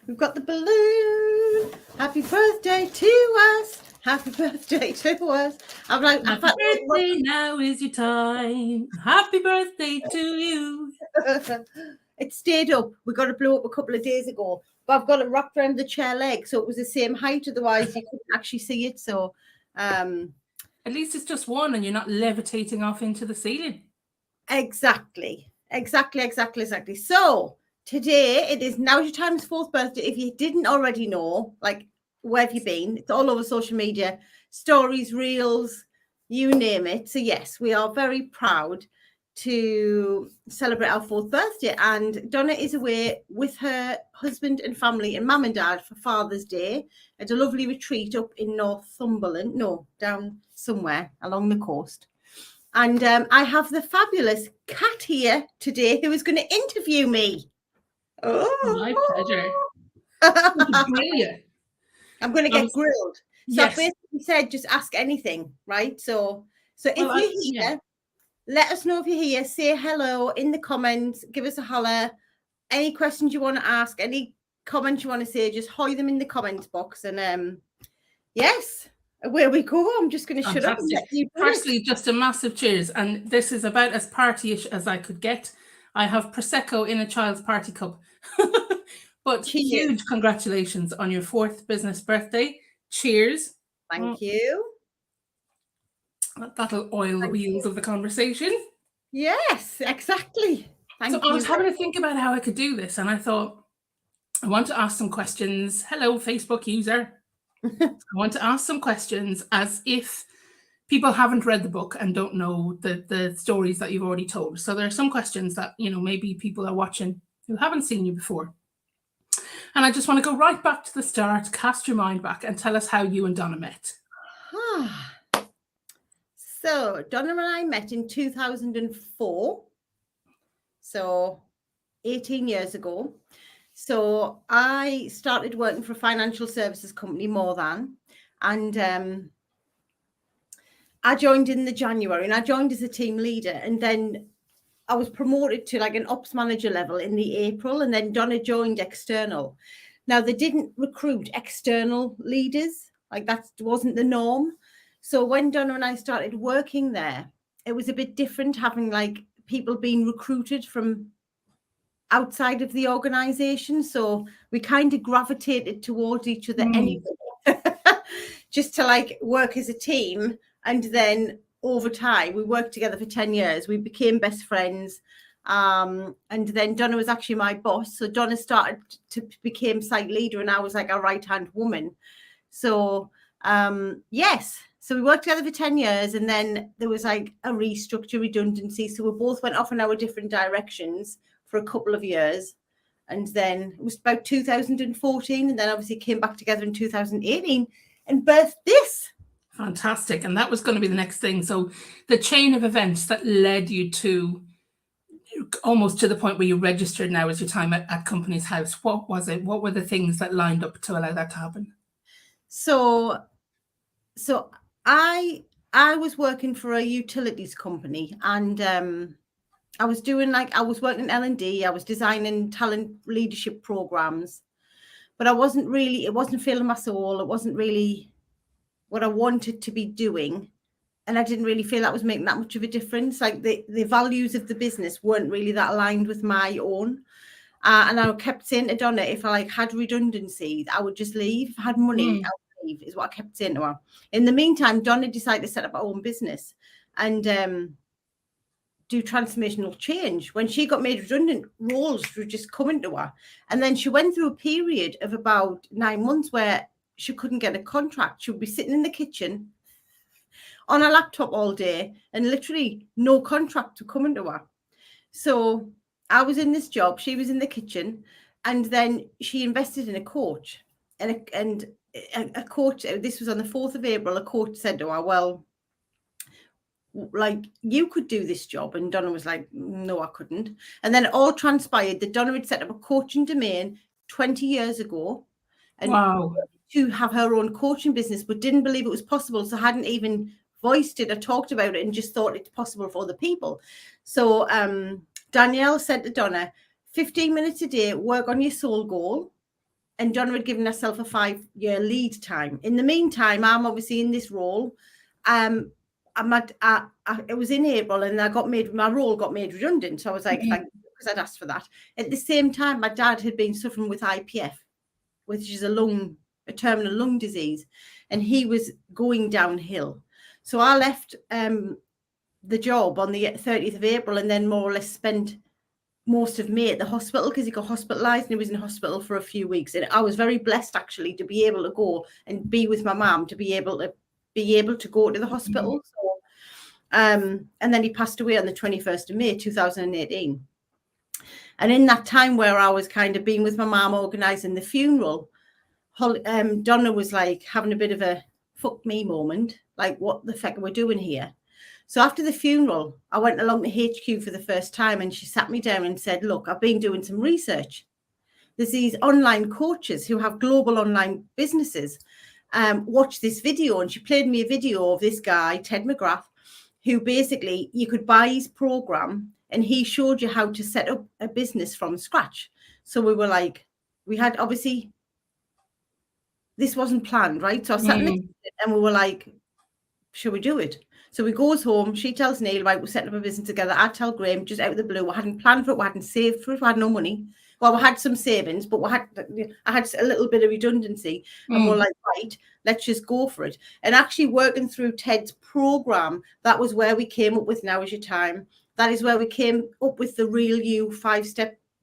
We've got the balloon. Happy birthday to us. Happy birthday to us. I'm like, Happy birthday, now is your time. Happy birthday to you. It stayed up. We got it blow up a couple of days ago, but I've got it wrapped around the chair leg, so it was the same height. Otherwise, you couldn't actually see it. So, at least it's just one, and you're not levitating off into the ceiling. Exactly. So today it is Now Your Time's 4th birthday. If you didn't already know, like, where have you been? It's all over social media, stories, reels, you name it. So yes, we are very proud to celebrate our 4th birthday, and Donna is away with her husband and family and mum and dad for Father's Day at a lovely retreat up in Northumberland, down somewhere along the coast. And I have the fabulous Kat here today who is going to interview me. My pleasure. Brilliant. I'm going to get grilled. So yes. I basically said, just ask anything, right? So if you're here, let us know if you're here. Say hello in the comments. Give us a holler. Any questions you want to ask, any comments you want to say, just hoy them in the comments box. And yes, where we go. I'm just going to shut up and let you do Firstly, it. just a massive cheers. And this is about as partyish as I could get. I have Prosecco in a child's party cup. But cheers. Huge congratulations on your 4th business birthday. Cheers. Thank you. That'll oil the wheels of the conversation. Yes, exactly. Thank you. I was having to think about how I could do this, and I thought, I want to ask some questions. Hello, Facebook user. I want to ask some questions as if people haven't read the book and don't know the stories that you've already told. So there are some questions that, maybe people are watching who haven't seen you before. And I just want to go right back to the start, cast your mind back and tell us how you and Donna met. So Donna and I met in 2004. So 18 years ago. So I started working for a financial services company, and I joined in the January, and I joined as a team leader, and then I was promoted to like an ops manager level in the April, and then Donna joined external. Now they didn't recruit external leaders, like that wasn't the norm. So when Donna and I started working there, it was a bit different, having like people being recruited from outside of the organization. So we kind of gravitated towards each other anyway, just to like work as a team. And then over time, we worked together for 10 years. We became best friends. And then Donna was actually my boss. So Donna started to become site leader, and I was like a right-hand woman. So yes. So we worked together for 10 years, and then there was like a restructure, redundancy. So we both went off in our different directions for a couple of years. And then it was about 2014. And then obviously came back together in 2018 and birthed this. Fantastic. And that was going to be the next thing. So the chain of events that led you to almost to the point where you registered now as your time at Companies House, what was it? What were the things that lined up to allow that to happen? So I was working for a utilities company, and I was working in L&D. I was designing talent leadership programs, but it wasn't filling my soul. It wasn't really what I wanted to be doing. And I didn't really feel that was making that much of a difference. Like the values of the business weren't really that aligned with my own. And I kept saying to Donna, if I had redundancy, I would just leave. If I had money, I would leave, is what I kept saying to her. In the meantime, Donna decided to set up her own business and do transformational change. When she got made redundant, roles were just coming to her. And then she went through a period of about 9 months where she couldn't get a contract. She would be sitting in the kitchen on a laptop all day, and literally no contract were coming to her. So I was in this job, she was in the kitchen, and then she invested in a coach. And a coach, this was on the 4th of April, a coach said to her, well, like, you could do this job. And Donna was like, no, I couldn't. And then it all transpired that Donna had set up a coaching domain 20 years ago, and to have her own coaching business, but didn't believe it was possible. So hadn't even voiced it or talked about it, and just thought it's possible for other people. So Danielle said to Donna, 15 minutes a day, work on your soul goal. And Donna had given herself a 5-year lead time. In the meantime, I'm obviously in this role. It was in April, and my role got made redundant. So I was like, thank you, because I'd asked for that. At the same time, my dad had been suffering with IPF, which is a terminal lung disease, and he was going downhill. So I left the job on the 30th of April, and then more or less spent most of May at the hospital, because he got hospitalized and he was in hospital for a few weeks. And I was very blessed actually to be able to go and be with my mum, to be able to go to the hospital. So, and then he passed away on the 21st of May 2018. And in that time where I was kind of being with my mum organizing the funeral, Donna was like having a bit of a fuck me moment, like, what the fuck are we doing here? So after the funeral, I went along to HQ for the first time, and she sat me down and said, look, I've been doing some research. There's these online coaches who have global online businesses. Watch this video. And she played me a video of this guy, Ted McGrath, who basically you could buy his program, and he showed you how to set up a business from scratch. So we were like, we had, obviously, this wasn't planned, right? So I sat next to it, and we were like, should we do it? So we goes home, she tells Neil, right, we're setting up a business together. I tell Graham, just out of the blue, we hadn't planned for it, we hadn't saved for it, we had no money. Well, we had some savings, but I had a little bit of redundancy, and we're like, right, let's just go for it. And actually working through Ted's program, that was where we came up with Now Is Your Time. That is where we came up with the Real You 5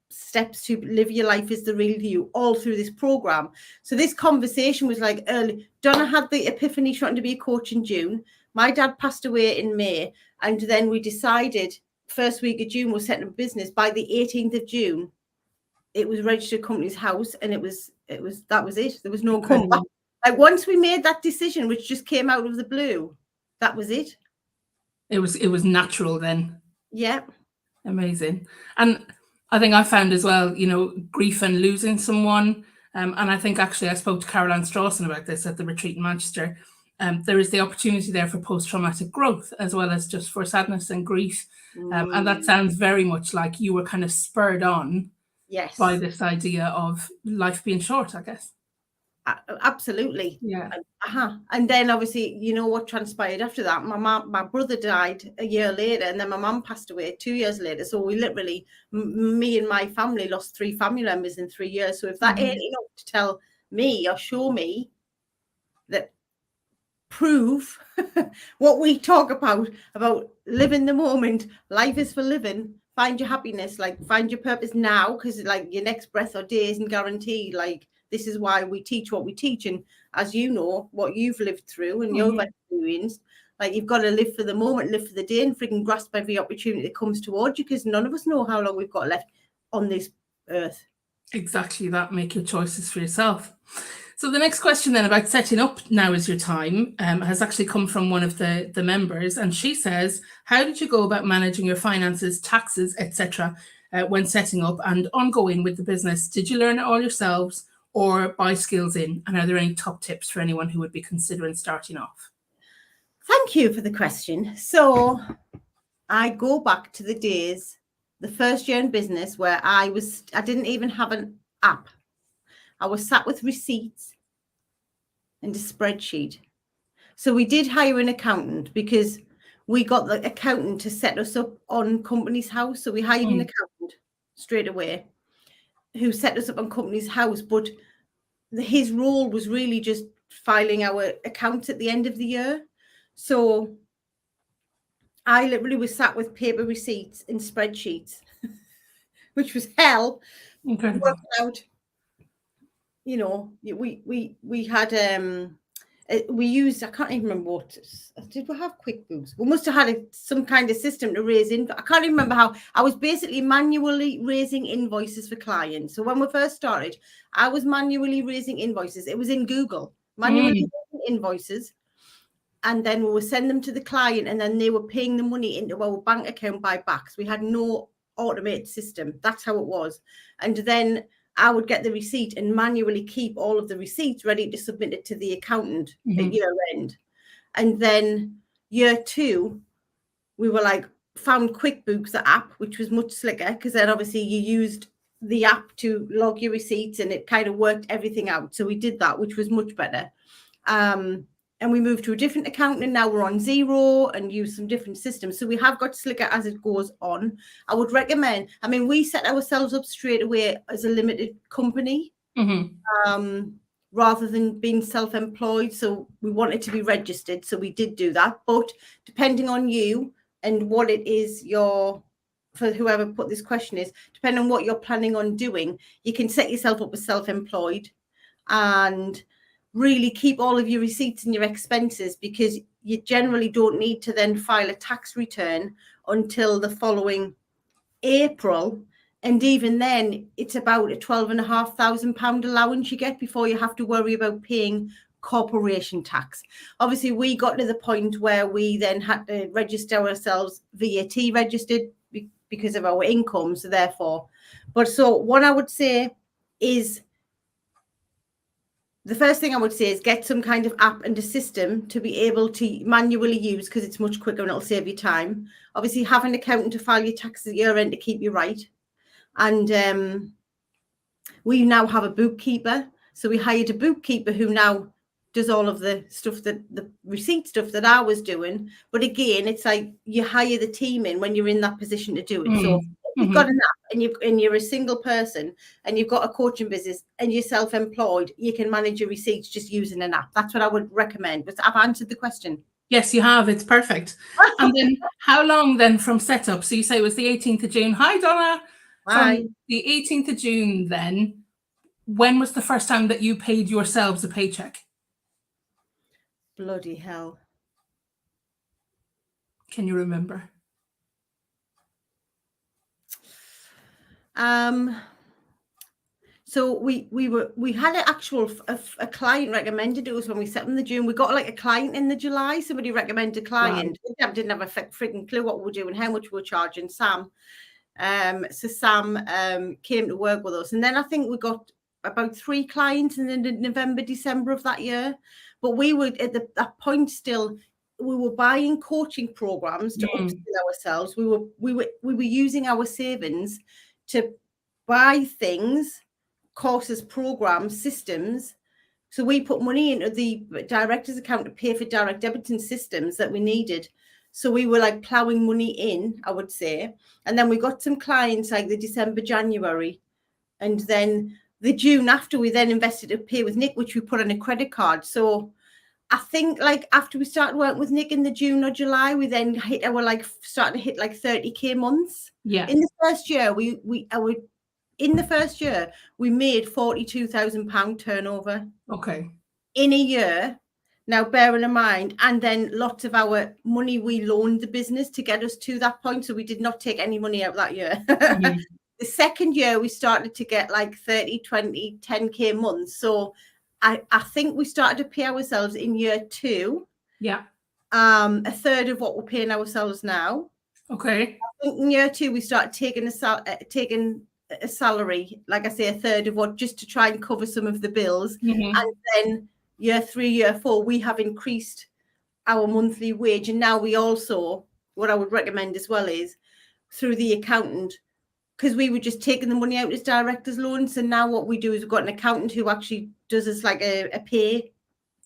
steps to live your life as the real you, all through this program. So this conversation was like early. Donna had the epiphany, she wanted to be a coach in June. My dad passed away in May, and then we decided first week of June we're setting up a business. By the 18th of June, it was registered company's house, and that was it. There was no comeback. Like, once we made that decision, which just came out of the blue, that was it. It was natural then. Yeah. Amazing. And I think I found as well, grief and losing someone. And I think actually I spoke to Caroline Strawson about this at the retreat in Manchester. There is the opportunity there for post-traumatic growth, as well as just for sadness and grief. And that sounds very much like you were kind of spurred on by this idea of life being short, I guess. Absolutely. Yeah. And then obviously, what transpired after that. My brother died a year later, and then my mum passed away 2 years later. So we literally, me and my family lost 3 family members in 3 years. So if that ain't enough to tell me or show me that, prove what we talk about living the moment, life is for living, find your happiness, like find your purpose now, because like your next breath or day isn't guaranteed. Like, this is why we teach what we teach. And as you know, what you've lived through and you've experienced, like, you've got to live for the moment, live for the day, and freaking grasp every opportunity that comes towards you, because none of us know how long we've got left on this earth. Exactly that. Make your choices for yourself. So the next question then about setting up Now Is Your Time has actually come from one of the members, and she says, how did you go about managing your finances, taxes, etc. When setting up and ongoing with the business? Did you learn it all yourselves or buy skills in? And are there any top tips for anyone who would be considering starting off? Thank you for the question. So I go back to the days, the first year in business, where I didn't even have an app. I was sat with receipts and a spreadsheet. So we did hire an accountant, because we got the accountant to set us up on Company's House. So we hired an accountant straight away who set us up on Company's House. But his role was really just filing our accounts at the end of the year. So I literally was sat with paper receipts and spreadsheets, which was hell. Incredible. Working out, we had we used, I can't even remember what, did we have QuickBooks? We must have had some kind of system to raise in. I can't even remember how. I was basically manually raising invoices for clients. So when we first started, I was manually raising invoices. It was in Google, manually raising invoices. And then we would send them to the client, and then they were paying the money into our bank account by backs. We had no automated system. That's how it was. And then I would get the receipt and manually keep all of the receipts ready to submit it to the accountant at year end. And then year 2, we were like, found QuickBooks, the app, which was much slicker, because then obviously you used the app to log your receipts, and it kind of worked everything out. So we did that, which was much better. And we moved to a different account, and now we're on Xero and use some different systems. So we have got slicker as it goes on. I would recommend, I mean, we set ourselves up straight away as a limited company, rather than being self-employed. So we wanted to be registered. So we did do that. But depending on you and what it is for whoever put this question is, depending on what you're planning on doing, you can set yourself up as self-employed and really keep all of your receipts and your expenses, because you generally don't need to then file a tax return until the following April. And even then, it's about a £12,500 allowance you get before you have to worry about paying corporation tax. Obviously, we got to the point where we then had to register ourselves VAT registered because of our income. So therefore, so what I would say is, the first thing I would say is get some kind of app and a system to be able to manually use, because it's much quicker and it'll save you time. Obviously, have an accountant to file your taxes at year end to keep you right. And we now have a bookkeeper. So we hired a bookkeeper who now does all of the stuff, that the receipt stuff that I was doing. But again, it's like you hire the team in when you're in that position to do it. So you've got an app and you're a single person and you've got a coaching business and you're self-employed, you can manage your receipts just using an app. That's what I would recommend. But I've answered the question. Yes, you have. It's perfect. And then how long then from setup? So you say it was the 18th of June. Hi, Donna. Hi. From the 18th of June then, when was the first time that you paid yourselves a paycheck? Bloody hell. Can you remember? So we had an actual a client recommended it was when we set in the June. We got like a client in the July. Somebody recommended a client. Wow. Didn't have a freaking clue what we were doing, how much we were charging. Sam. So Sam came to work with us, and then I think we got about 3 clients in November, December of that year. But we were at that point still. We were buying coaching programs to upskill ourselves. We were using our savings to buy things, courses, programs, systems. So we put money into the director's account to pay for direct debiting systems that we needed. So we were like plowing money in, I would say. And then we got some clients like the December, January. And then the June after, we then invested to pay with Nick, which we put on a credit card. So I think like after we started working with Nick in the June or July, we then started to hit like 30K months. Yeah. In the first year, we made £42,000 turnover. Okay. In a year. Now, bearing in mind, and then lots of our money we loaned the business to get us to that point. So we did not take any money out that year. The second year, we started to get like 30, 20, 10K months. So I think we started to pay ourselves in year 2. Yeah. A third of what we're paying ourselves now. Okay. I think in year 2, we started taking a salary, like I say, a third of what, just to try and cover some of the bills. And then year 3, year 4, we have increased our monthly wage. And now we also, what I would recommend as well is through the accountant, because we were just taking the money out as director's loans. And now what we do is we've got an accountant who actually does us like a pay.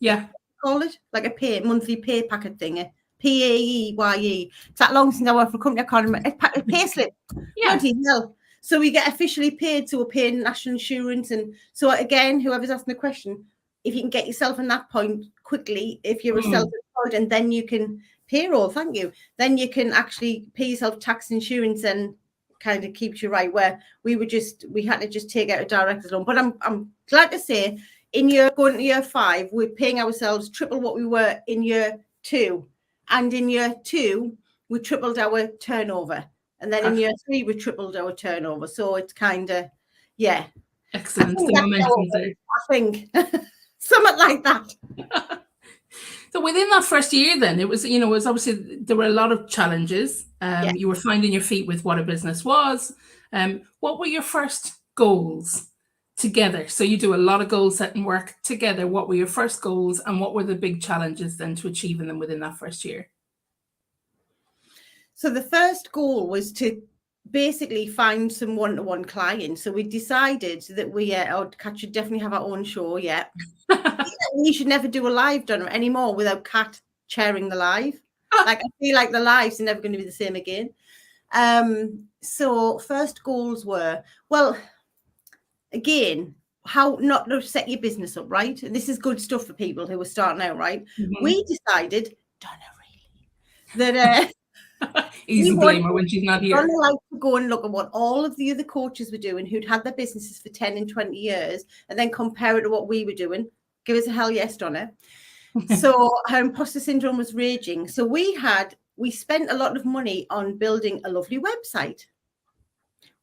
Yeah. Call it like a monthly pay packet thing. A PAYE. It's that long since I worked for a company. I can't remember. A pay slip. Yeah. Bloody hell. So we get officially paid. So we're paying national insurance. And so again, whoever's asking the question, if you can get yourself in that point quickly, if you're a self-employed, and then you can payroll, thank you. Then you can actually pay yourself tax, insurance, and kind of keeps you right. Where we had to just take out a director's loan. But I'm glad to say, going to year 5, we're paying ourselves triple what we were in year 2, and in year 2 we tripled our turnover, and then in year 3 we tripled our turnover. So it's kind of excellent. The momentum there. I think something like that. So within that first year, then it was obviously there were a lot of challenges. You were finding your feet with what a business was. What were your first goals together? So you do a lot of goal setting work together. What were your first goals, and what were the big challenges then to achieving them within that first year? So the first goal was to basically find some one-to-one clients. So we decided that Kat should definitely have our own show. Yeah. We should never do a live done anymore without Kat chairing the live. Like, I feel like the lives are never going to be the same again. So first goals were, well, again, how not to set your business up, right? And this is good stuff for people who are starting out, right? Mhm. We decided, Donna, really, that Easy blamer when she's not here. Donna liked to go and look at what all of the other coaches were doing who'd had their businesses for 10 and 20 years and then compare it to what we were doing. Give us a hell yes, Donna. So her imposter syndrome was raging. So we spent a lot of money on building a lovely website,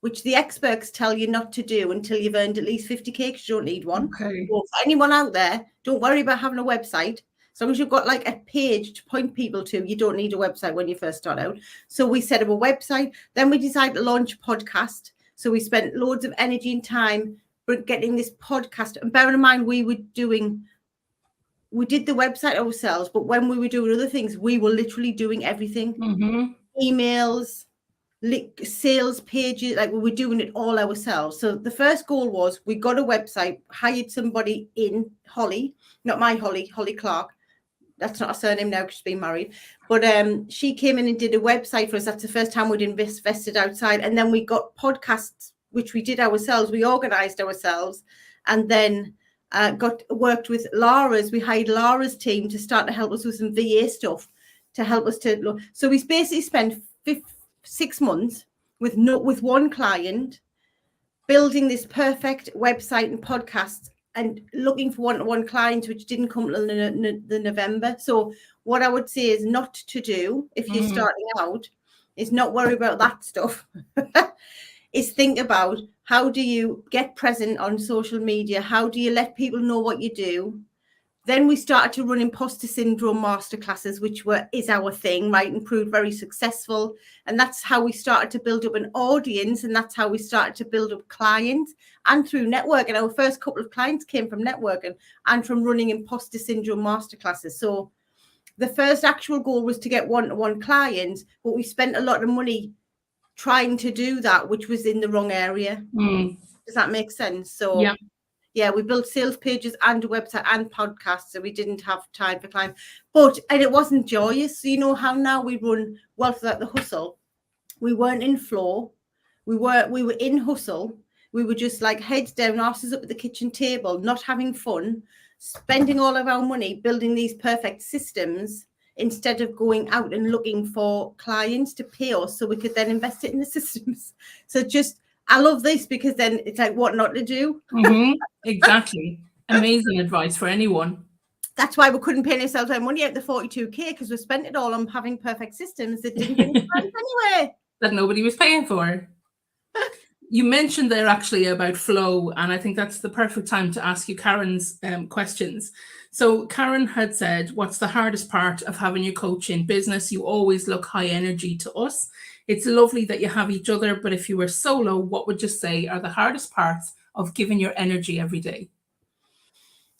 which the experts tell you not to do until you've earned at least 50k, because you don't need one. Okay. So for anyone out there, don't worry about having a website. As long as you've got like a page to point people to, you don't need a website when you first start out. So we set up a website. Then we decided to launch a podcast. So we spent loads of energy and time getting this podcast. And bear in mind, we did the website ourselves, but when we were doing other things, we were literally doing everything. Mm-hmm. Emails, sales pages, like we were doing it all ourselves. So the first goal was, we got a website, hired somebody in, Holly, not my Holly Clark. That's not a surname now because she's been married. But she came in and did a website for us. That's the first time we'd invested outside. And then we got podcasts, which we did ourselves. We organized ourselves, and then worked with Laura's. We hired Laura's team to start to help us with some VA stuff to help us to look. So we basically spent 6 months with one client building this perfect website and podcasts and looking for one-to-one clients, which didn't come till the November. So what I would say is not to do if you're starting out is not worry about that stuff. Is think about, how do you get present on social media? How do you let people know what you do? Then we started to run imposter syndrome masterclasses, which is our thing, right? And proved very successful. And that's how we started to build up an audience. And that's how we started to build up clients, and through networking. Our first couple of clients came from networking and from running imposter syndrome masterclasses. So the first actual goal was to get one-to-one clients, but we spent a lot of money trying to do that, which was in the wrong area. Does that make sense? So yeah, we built sales pages and a website and podcasts, so we didn't have time for clients. And it wasn't joyous. So you know how now we run Wealth Without the Hustle. We weren't in flow. We were in hustle. We were just like heads down, asses up at the kitchen table, not having fun, spending all of our money building these perfect systems instead of going out and looking for clients to pay us so we could then invest it in the systems. So I love this, because then it's like what not to do. Exactly. Amazing advice for anyone. That's why we couldn't pay ourselves our money out the 42k, because we spent it all on having perfect systems that didn't bring clients anyway. That nobody was paying for. You mentioned there actually about flow, and I think that's the perfect time to ask you Karen's questions. So Karen had said, what's the hardest part of having your coach in business? You always look high energy to us. It's lovely that you have each other, but if you were solo, what would you say are the hardest parts of giving your energy every day?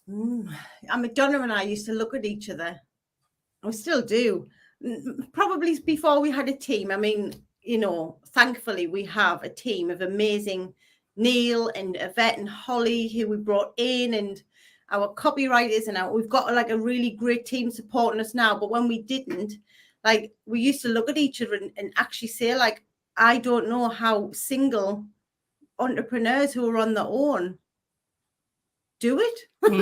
Donna and I used to look at each other. We still do. Probably before we had a team. I mean, you know, thankfully we have a team of amazing Neil and Yvette and Holly, who we brought in, and our copywriters, and we've got like a really great team supporting us now. But when we didn't, like, we used to look at each other and actually say, like, I don't know how single entrepreneurs who are on their own do it. Do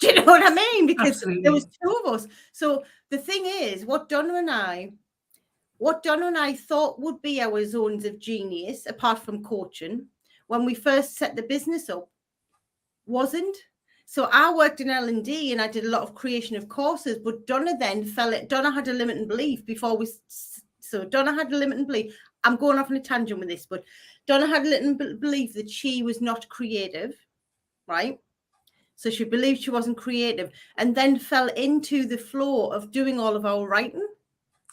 you know what I mean? Because Absolutely. There was two of us. So the thing is, what Donna and I thought would be our zones of genius, apart from coaching, when we first set the business up, wasn't. So I worked in L&D and I did a lot of creation of courses, but Donna then Donna had a limiting belief Donna had a limiting belief. I'm going off on a tangent with this, but Donna had a limiting belief that she was not creative, right? So she believed she wasn't creative, and then fell into the flow of doing all of our writing.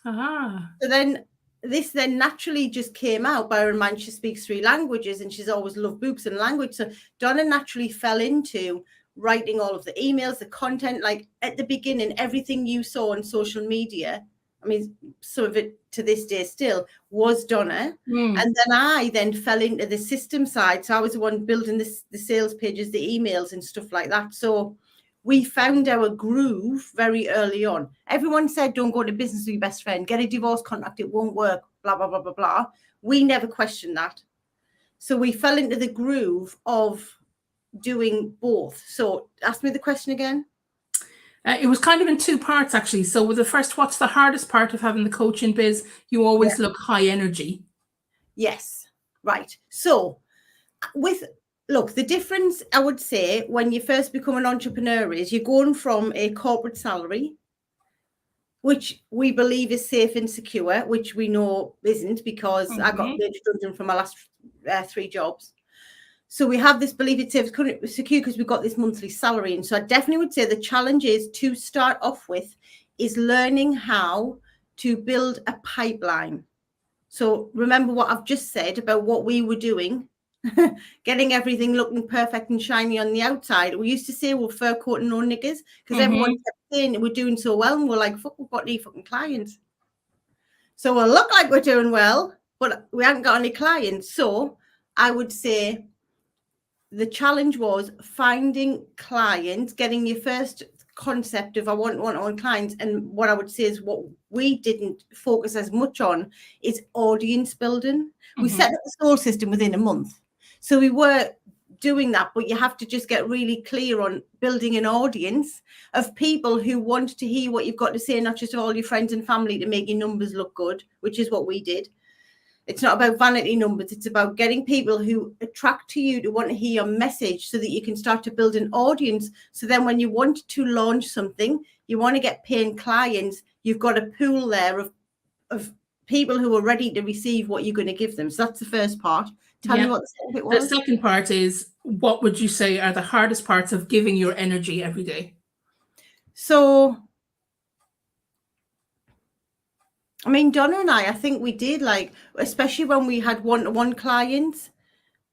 So then this naturally just came out. Bear in mind, she speaks 3 languages and she's always loved books and language. So Donna naturally fell into writing all of the emails, the content. Like at the beginning, everything you saw on social media, I mean, some of it to this day still was Donna. Mm. And then I fell into the system side. So I was the one building the sales pages, the emails and stuff like that. So we found our groove very early on. Everyone said, don't go to business with your best friend, get a divorce contract, it won't work, blah, blah, blah, blah, blah. We never questioned that. So we fell into the groove of doing both. So ask me the question again. It was kind of in two parts, actually. So with the first, what's the hardest part of having the coaching biz? You always look high energy. Yes, right. So look, the difference I would say when you first become an entrepreneur is you're going from a corporate salary, which we believe is safe and secure, which we know isn't, because I got made redundant from my last 3 jobs. So we have this belief it's safe and secure because we've got this monthly salary. And so I definitely would say the challenge is to start off with is learning how to build a pipeline. So remember what I've just said about what we were doing, getting everything looking perfect and shiny on the outside. We used to say we're fur coat and no niggers because everyone kept saying we're doing so well. And we're like, fuck, we've got any fucking clients. So we'll look like we're doing well, but we haven't got any clients. So I would say the challenge was finding clients, getting your first concept of I want one-on-one clients. And what I would say is what we didn't focus as much on is audience building. We set up the soul system within a month. So we were doing that, but you have to just get really clear on building an audience of people who want to hear what you've got to say, not just all your friends and family to make your numbers look good, which is what we did. It's not about vanity numbers. It's about getting people who attract to you to want to hear your message so that you can start to build an audience. So then when you want to launch something, you want to get paying clients, you've got a pool there of people who are ready to receive what you're going to give them. So that's the first part. Tell me what the second bit was. The second part is, what would you say are the hardest parts of giving your energy every day? So, I mean, Donna and I think we did, like, especially when we had one-to-one clients,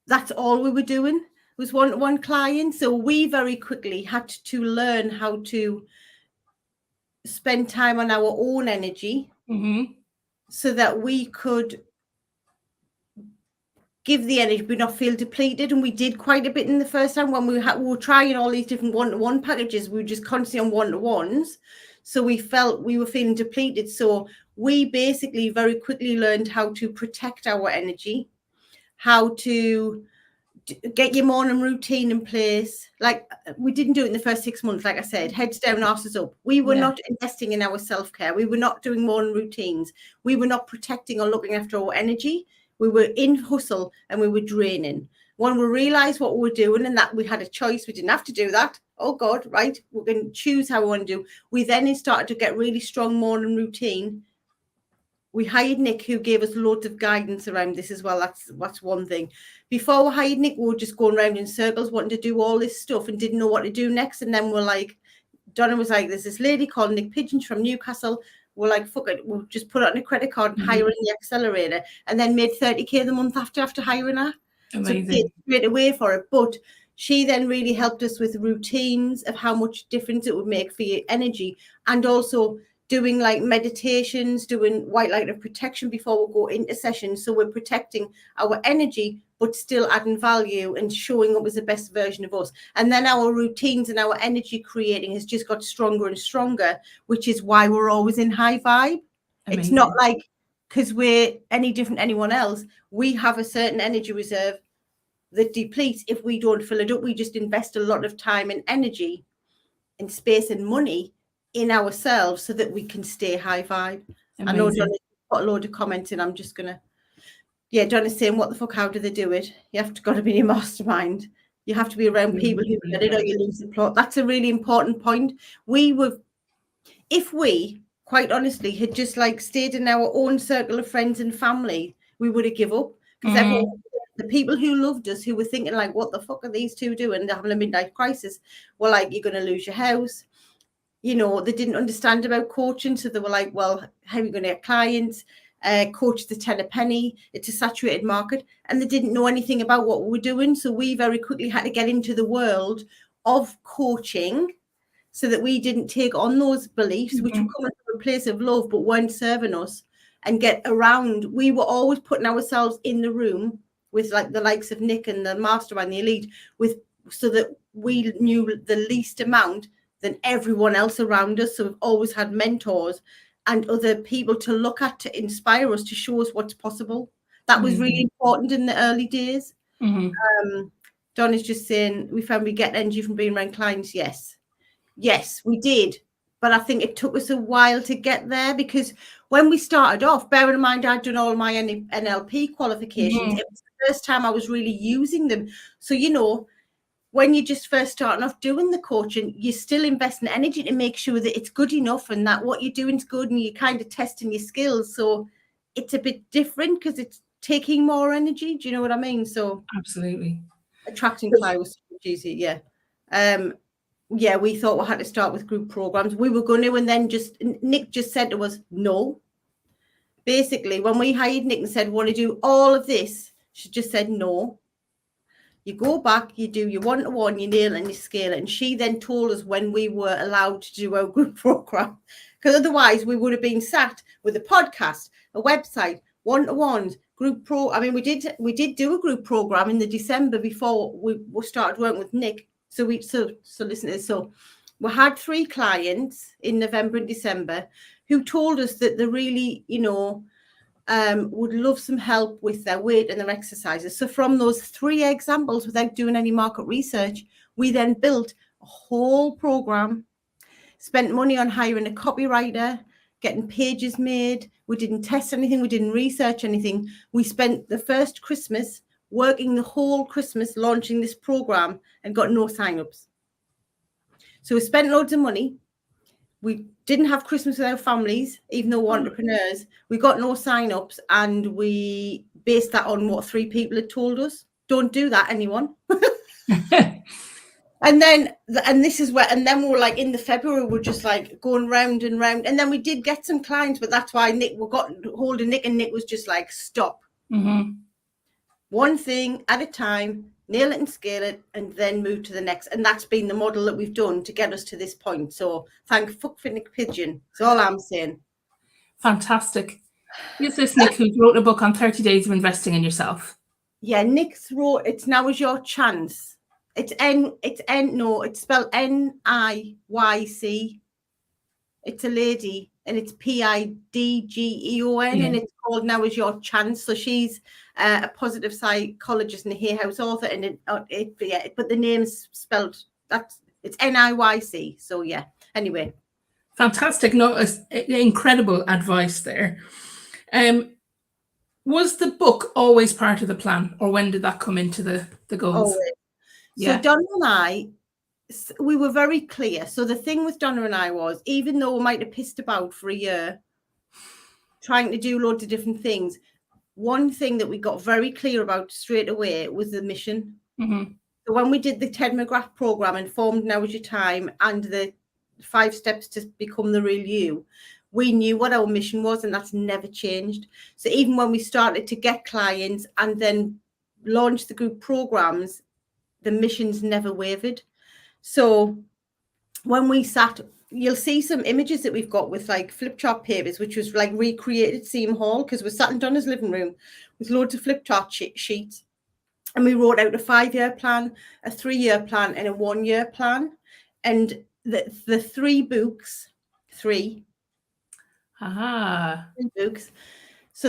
that's all we were doing was one-to-one clients. So we very quickly had to learn how to spend time on our own energy so that we could give the energy but not feel depleted. And we did quite a bit in the first time when we were trying all these different one-to-one packages. We were just constantly on one-to-ones. So we felt we were feeling depleted. So we basically very quickly learned how to protect our energy, how to get your morning routine in place. Like, we didn't do it in the first 6 months. Like I said, heads down, asses up. We were not investing in our self-care. We were not doing morning routines. We were not protecting or looking after our energy. We were in hustle and we were draining. When we realized what we were doing and that we had a choice, we didn't have to do that. Oh God, right? We're going to choose how we want to do. We then started to get really strong morning routine. We hired Nick, who gave us loads of guidance around this as well. That's one thing. Before we hired Nick, we were just going around in circles, wanting to do all this stuff and didn't know what to do next. And then we're like, Donna was like, there's this lady called Nick Pigeons from Newcastle. We're like, fuck it, we'll just put it on a credit card and hire her in the accelerator. And then made 30K the month after hiring her. Amazing. So paid straight away for it. But she then really helped us with routines of how much difference it would make for your energy, and also doing like meditations, doing white light of protection before we go into sessions. So we're protecting our energy, but still adding value and showing up as the best version of us. And then our routines and our energy creating has just got stronger and stronger, which is why we're always in high vibe. Amazing. It's not like because we're any different than anyone else. We have a certain energy reserve that depletes if we don't fill it up. We just invest a lot of time and energy and space and money in ourselves so that we can stay high vibe. Amazing. I know Donna's got a load of comments and I'm just gonna, Donna's saying, what the fuck, how do they do it? You have to got to be in your mastermind. You have to be around people who get it or you lose the plot. That's a really important point. If we quite honestly had just like stayed in our own circle of friends and family, we would have give up, because everyone, the people who loved us, who were thinking like, what the fuck are these two doing? They're having a midlife crisis. Were like, you're going to lose your house. You know, they didn't understand about coaching. So they were like, well, how are you going to get clients? Coach the 10 a penny. It's a saturated market. And they didn't know anything about what we were doing. So we very quickly had to get into the world of coaching so that we didn't take on those beliefs, which were coming from a place of love, but weren't serving us, and get around. We were always putting ourselves in the room with like the likes of Nick and the mastermind, the elite, with so that we knew the least amount than everyone else around us. So we've always had mentors and other people to look at, to inspire us, to show us what's possible. That was really important in the early days. Don is just saying, we found we get energy from being around clients. Yes, we did. But I think it took us a while to get there, because when we started off, bearing in mind I'd done all my NLP qualifications, it was the first time I was really using them. So, you know, when you're just first starting off doing the coaching, you're still investing energy to make sure that it's good enough and that what you're doing is good, and you're kind of testing your skills. So it's a bit different because it's taking more energy. Do you know what I mean? So absolutely. Attracting clients was easy. Yeah. Yeah, we thought we had to start with group programs. We were going to, and then Nick just said to us, no. Basically, when we hired Nick and said, want to do all of this, she just said no. You go back, you do your one-to-one, you nail it and you scale it. And she then told us when we were allowed to do our group program, because otherwise we would have been sat with a podcast, a website, one-to-ones, group pro. I mean, we did do a group program in the December before we started working with Nick. So listen to this. So we had 3 clients in November and December who told us that they really, you know, would love some help with their weight and their exercises. So from those 3 examples, without doing any market research, we then built a whole program, spent money on hiring a copywriter, getting pages made. We didn't test anything. We didn't research anything. We spent the first Christmas working the whole Christmas launching this program and got no signups. So we spent loads of money. We didn't have Christmas with our families, even though we're entrepreneurs. We got no sign-ups, and we based that on what 3 people had told us. Don't do that, anyone. And then we were like, in the February, we're just like going round and round. And then we did get some clients, but that's why we got hold of Nick, and Nick was just like, stop. One thing at a time, nail it and scale it, and then move to the next. And that's been the model that we've done to get us to this point. So thank fuck for Nick Pigeon. That's all I'm saying. Fantastic. Is this Nick who wrote a book on 30 days of investing in yourself? Yeah, Nick's wrote It's Now Is Your Chance. It's spelled N-I-Y-C. It's a lady, and it's P-I-D-G-E-O-N, and it's called Now Is Your Chance. So she's a positive psychologist and a Hay House author, and but the name's spelled, it's N-I-Y-C. So yeah, anyway. Fantastic. No, incredible advice there. Was the book always part of the plan, or when did that come into the goals? Always. So Donna and I, we were very clear. So the thing with Donna and I was, even though we might have pissed about for a year, trying to do loads of different things, one thing that we got very clear about straight away was the mission. So when we did the Ted McGrath program and formed Now Is Your Time and the 5 steps to become the real you, we knew what our mission was, and that's never changed. So even when we started to get clients and then launch the group programs, the mission's never wavered. So when we sat, you'll see some images that we've got with like flip chart papers, which was like recreated Seam Hall, because we sat in Donna's living room with loads of flip chart sheets, and we wrote out a 5-year plan, a 3-year plan, and a 1-year plan. And the 3 books. So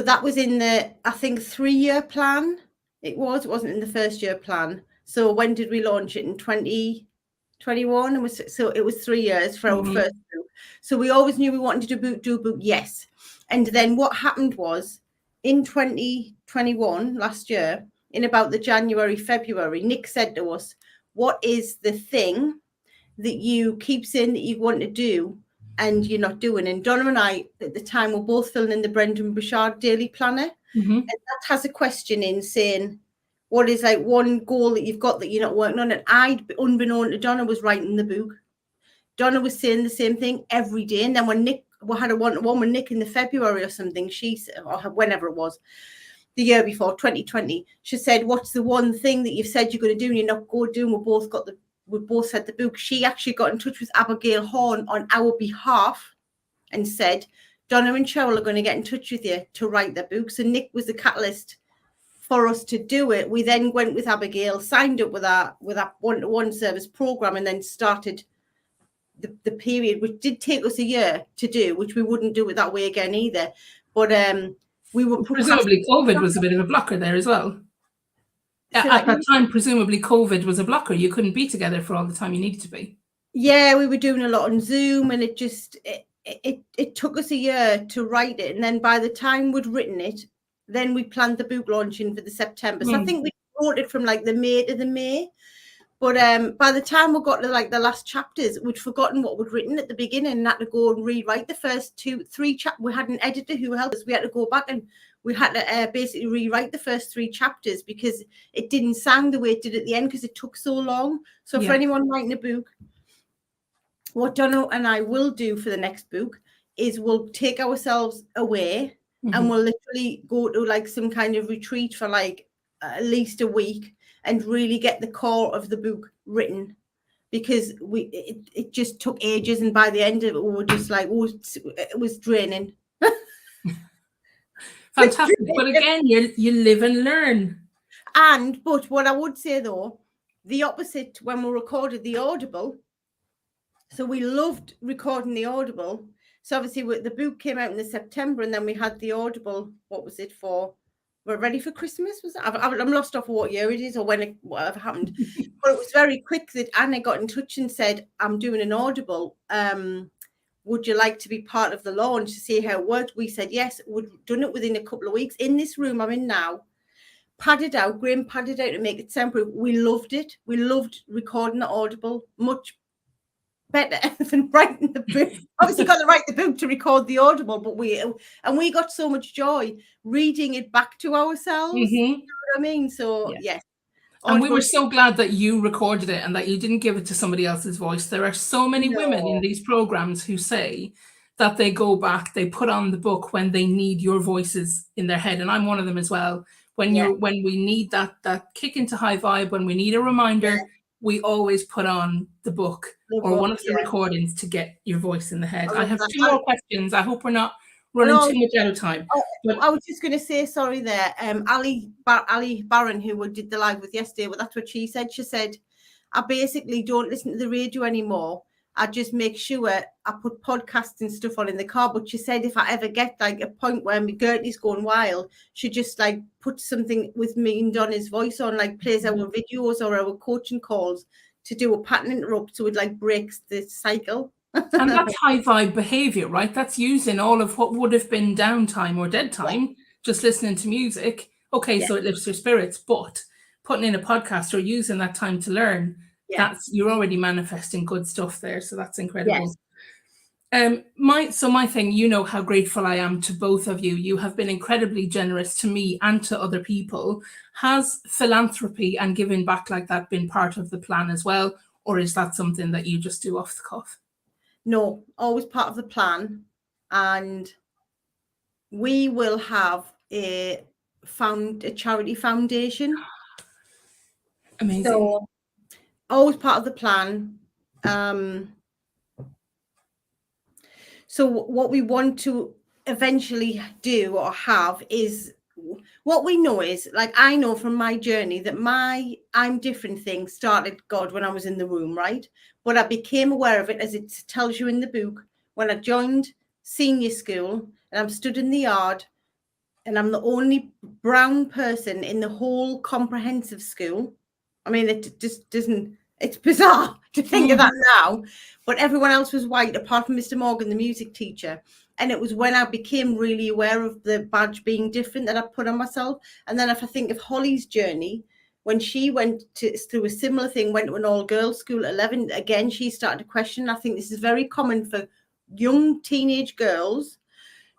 that was in the, I think, 3-year plan. It wasn't in the 1st year plan. So when did we launch it? In 2021, and so it was 3 years for our first book. So we always knew we wanted to do a book, yes. And then what happened was, in 2021, last year, in about the January, February, Nick said to us, what is the thing that you keep saying that you want to do and you're not doing? And Donna and I at the time were both filling in the Brendan Burchard Daily Planner, and that has a question in saying, what is like one goal that you've got that you're not working on? And I, unbeknown to Donna, was writing the book. Donna was saying the same thing every day. And then when we had a one-to-one with Nick in the February or something, or whenever it was, the year before, 2020, she said, what's the one thing that you've said you're going to do and you're not going to do? And we both got we both said the book, she actually got in touch with Abigail Horn on our behalf and said, Donna and Cheryl are going to get in touch with you to write the book. So Nick was the catalyst for us to do it. We then went with Abigail, signed up with our one-to-one service program, and then started the period, which did take us a year to do, which we wouldn't do it that way again either. But we were presumably COVID was a bit of a blocker there as well. At that time, presumably COVID was a blocker. You couldn't be together for all the time you needed to be. Yeah, we were doing a lot on Zoom, and it took us a year to write it. And then by the time we'd written it, then we planned the book launching for the September. So I think we wrote it from like the May to the May. But by the time we got to like the last chapters, we'd forgotten what we'd written at the beginning and had to go and rewrite the first 2-3 chapters. We had an editor who helped us. We had to go back and we had to basically rewrite the first 3 chapters because it didn't sound the way it did at the end because it took so long. So for anyone writing a book, what Donna and I will do for the next book is we'll take ourselves away and we'll literally go to like some kind of retreat for like at least a week and really get the core of the book written, because it just took ages, and by the end of it, we were just like, it was draining. Fantastic. But again, you live and learn. But what I would say though, the opposite when we recorded the Audible. So we loved recording the Audible. So obviously the book came out in the September, and then we had the Audible. What was it for? We're ready for Christmas. Was it? I'm lost off what year it is or when whatever happened. But it was very quick that Anna got in touch and said, "I'm doing an Audible. Would you like to be part of the launch to see how it worked?" We said yes. We'd done it within a couple of weeks in this room I'm in now. Padded out, Graham padded out to make it soundproof. We loved it. We loved recording the Audible much better than writing the book. Obviously got to write the book to record the Audible, but we got so much joy reading it back to ourselves. You know what I mean? So yes. And we were so glad that you recorded it and that you didn't give it to somebody else's voice. There are so many women in these programs who say that they go back, they put on the book when they need your voices in their head. And I'm one of them as well. When we need that kick into high vibe, when we need a reminder, we always put on the book or one of the recordings to get your voice in the head. I have 2 more questions. I hope we're not running too much out of time. But I was just going to say, sorry there, Ali Barron, who we did the live with yesterday, well, that's what she said. She said, I basically don't listen to the radio anymore. I just make sure I put podcasts and stuff on in the car. But she said if I ever get like a point where my Gertie's going wild, she just like put something with me and Donna's voice on, like plays our videos or our coaching calls to do a pattern interrupt, so it like breaks the cycle. And that's high vibe behavior, right? That's using all of what would have been downtime or dead time, just listening to music. Okay, so it lifts your spirits, but putting in a podcast or using that time to learn, you're already manifesting good stuff there. So that's incredible. My thing, you know how grateful I am to both of you. You have been incredibly generous to me and to other people. Has philanthropy and giving back like that been part of the plan as well? Or is that something that you just do off the cuff? No, always part of the plan. And we will have a charity foundation. Amazing. So always part of the plan. So what we want to eventually do or have is, what we know is, like, I know from my journey that my I'm different thing started, God, when I was in the womb, right? But I became aware of it, as it tells you in the book, when I joined senior school and I'm stood in the yard and I'm the only brown person in the whole comprehensive school. I mean, it just doesn't, it's bizarre to think of that now, but everyone else was white apart from Mr. Morgan, the music teacher. And it was when I became really aware of the badge being different that I put on myself. And then if I think of Holly's journey, when she went through a similar thing, went to an all-girls school at 11, again, she started to question. I think this is very common for young teenage girls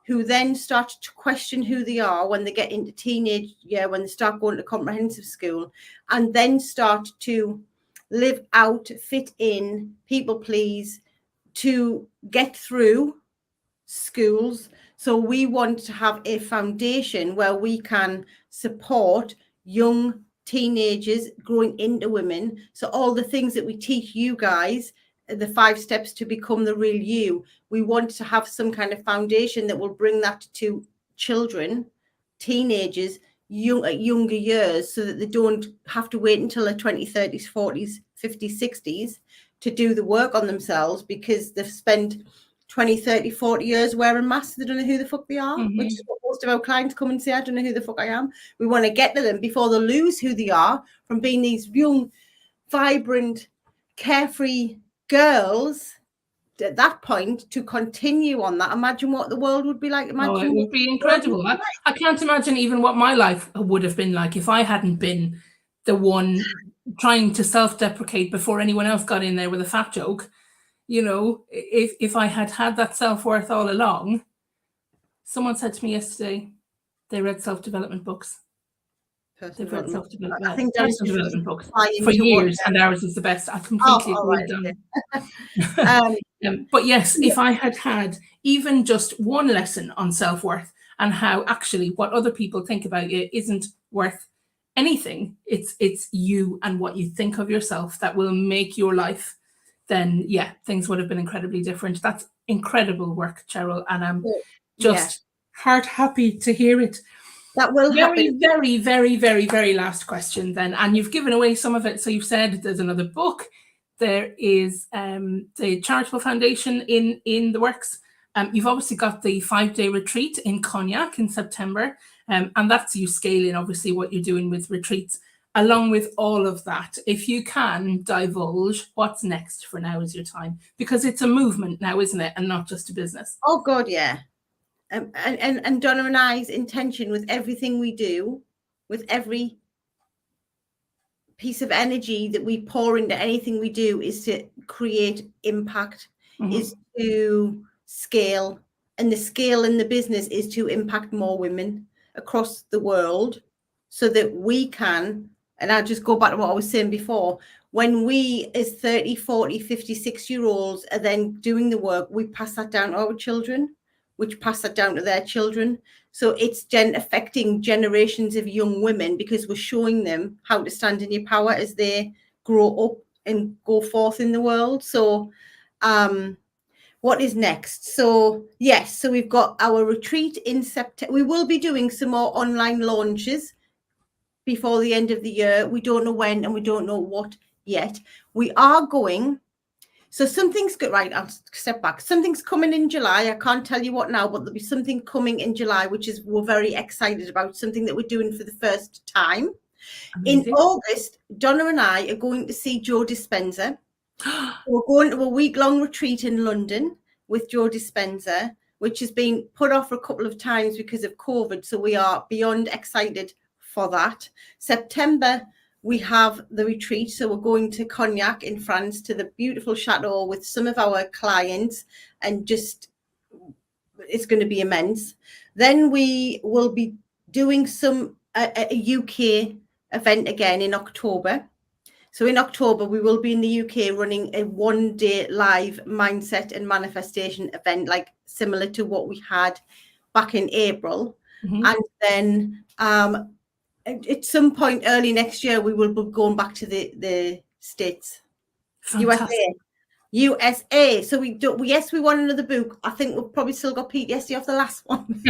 who then start to question who they are when they get into teenage, when they start going to comprehensive school, and then start to live out, fit in, people please, to get through schools. So we want to have a foundation where we can support young teenagers growing into women. So all the things that we teach you guys, the 5 steps to become the real you, we want to have some kind of foundation that will bring that to children, teenagers, younger years, so that they don't have to wait until their 20s, 30s, 40s, 50s, 60s to do the work on themselves, because they've spent 20, 30, 40 years wearing masks. They don't know who the fuck they are, which is what most of our clients come and say, I don't know who the fuck I am. We want to get to them before they lose who they are from being these young, vibrant, carefree girls at that point, to continue on that. Imagine what the world would be like. Imagine it would be incredible. I can't imagine even what my life would have been like if I hadn't been the one trying to self-deprecate before anyone else got in there with a fat joke. You know, if I had had that self-worth all along. Someone said to me yesterday, they read self-development books. They've read self-development books for years, and ours is the best. I completely agree with them. But yes, if I had had even just one lesson on self-worth and how actually what other people think about you isn't worth anything, it's you and what you think of yourself that will make your life, then yeah, things would have been incredibly different. That's incredible work, Cheryl, and I'm just heart happy to hear it. That will happen. Very, very, very, very last question then. And you've given away some of it. So you've said there's another book. There is the charitable foundation in the works. You've obviously got the 5-day retreat in Cognac in September. And that's you scaling, obviously, what you're doing with retreats. Along with all of that, if you can divulge what's next for Now Is Your Time, because it's a movement now, isn't it? And not just a business. Oh, God, yeah. And Donna and I's intention with everything we do, with every piece of energy that we pour into anything we do, is to create impact, is to scale. And the scale in the business is to impact more women across the world, so that we can, and I'll just go back to what I was saying before, when we as 30, 40, 50, 60-year-olds are then doing the work, we pass that down to our children, which pass that down to their children. So it's affecting generations of young women, because we're showing them how to stand in your power as they grow up and go forth in the world. So what is next? So yes, so we've got our retreat in September. We will be doing some more online launches before the end of the year. We don't know when and we don't know what yet. We are going. So something's good, right? I'll step back. Something's coming in July. I can't tell you what now, but there'll be something coming in July, which is we're very excited about, something that we're doing for the first time. Amazing. In August, Donna and I are going to see Joe Dispenza. We're going to a week-long retreat in London with Joe Dispenza, which has been put off a couple of times because of COVID. So we are beyond excited for that. September, we have the retreat. So we're going to Cognac in France, to the beautiful chateau with some of our clients, and just, it's going to be immense. Then we will be doing a UK event again in October. So in October, we will be in the UK running a 1-day live mindset and manifestation event, like similar to what we had back in April. And then at some point early next year, we will be going back to the States. Fantastic. USA. So we want another book. I think we've probably still got PTSD off the last one.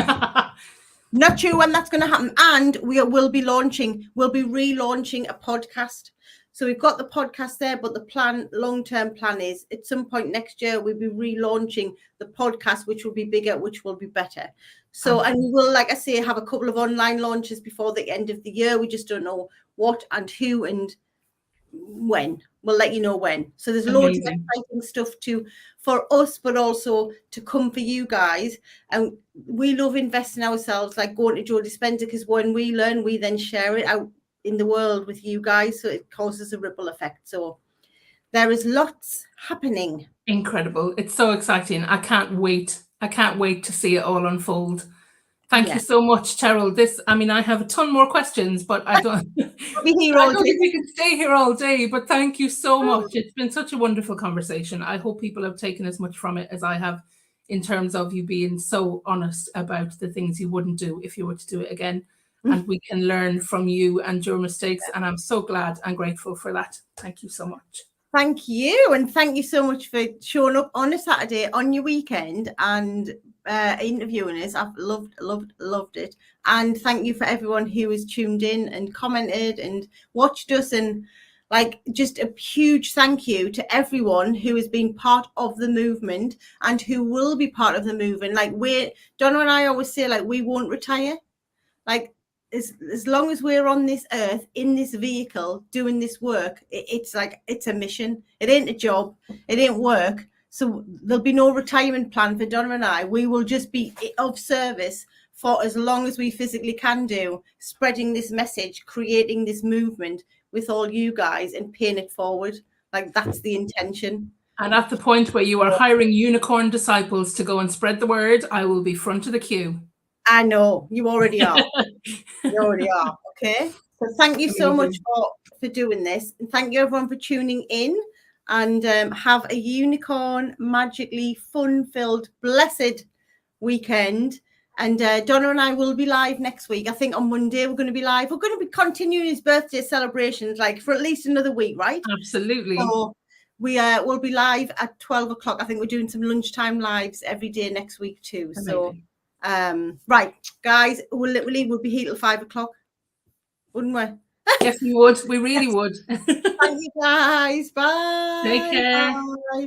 Not sure when that's going to happen. And we'll be relaunching a podcast. So we've got the podcast there, but the long-term plan is at some point next year, we'll be relaunching the podcast, which will be bigger, which will be better. So, and we will, like I say, have a couple of online launches before the end of the year. We just don't know what and who and when. We'll let you know when. So there's loads of exciting stuff for us, but also to come for you guys. And we love investing ourselves, like going to Joe Dispenza, because when we learn, we then share it out in the world with you guys, so it causes a ripple effect. So there is lots happening. Incredible. It's so exciting. I can't wait to see it all unfold. Thank you so much, Cheryl. I have a ton more questions, but I don't think we can stay here all day, but thank you so much. It's been such a wonderful conversation. I hope people have taken as much from it as I have, in terms of you being so honest about the things you wouldn't do if you were to do it again. and we can learn from you and your mistakes. And I'm so glad and grateful for that. Thank you so much. Thank you. And thank you so much for showing up on a Saturday on your weekend and interviewing us. I've loved it. And thank you for everyone who has tuned in and commented and watched us. And like, just a huge thank you to everyone who has been part of the movement and who will be part of the movement. Like, Donna and I always say, like, we won't retire. Like, as long as we're on this earth, in this vehicle, doing this work, it's like, it's a mission. It ain't a job. It ain't work. So there'll be no retirement plan for Donna and I. We will just be of service for as long as we physically can do, spreading this message, creating this movement with all you guys and paying it forward. Like, that's the intention. And at the point where you are hiring unicorn disciples to go and spread the word, I will be front of the queue. I know, you already are. You already are. Okay. So thank you so much for doing this. And thank you everyone for tuning in, and have a unicorn, magically fun-filled, blessed weekend. And Donna and I will be live next week. I think on Monday we're going to be live. We're going to be continuing his birthday celebrations like for at least another week, right? Absolutely. So we will be live at 12 o'clock. I think we're doing some lunchtime lives every day next week too. Amazing. So right, guys, we'll be here till 5 o'clock, wouldn't we? Yes, we would. We really would. Thank you, guys. Bye. Take care. Bye.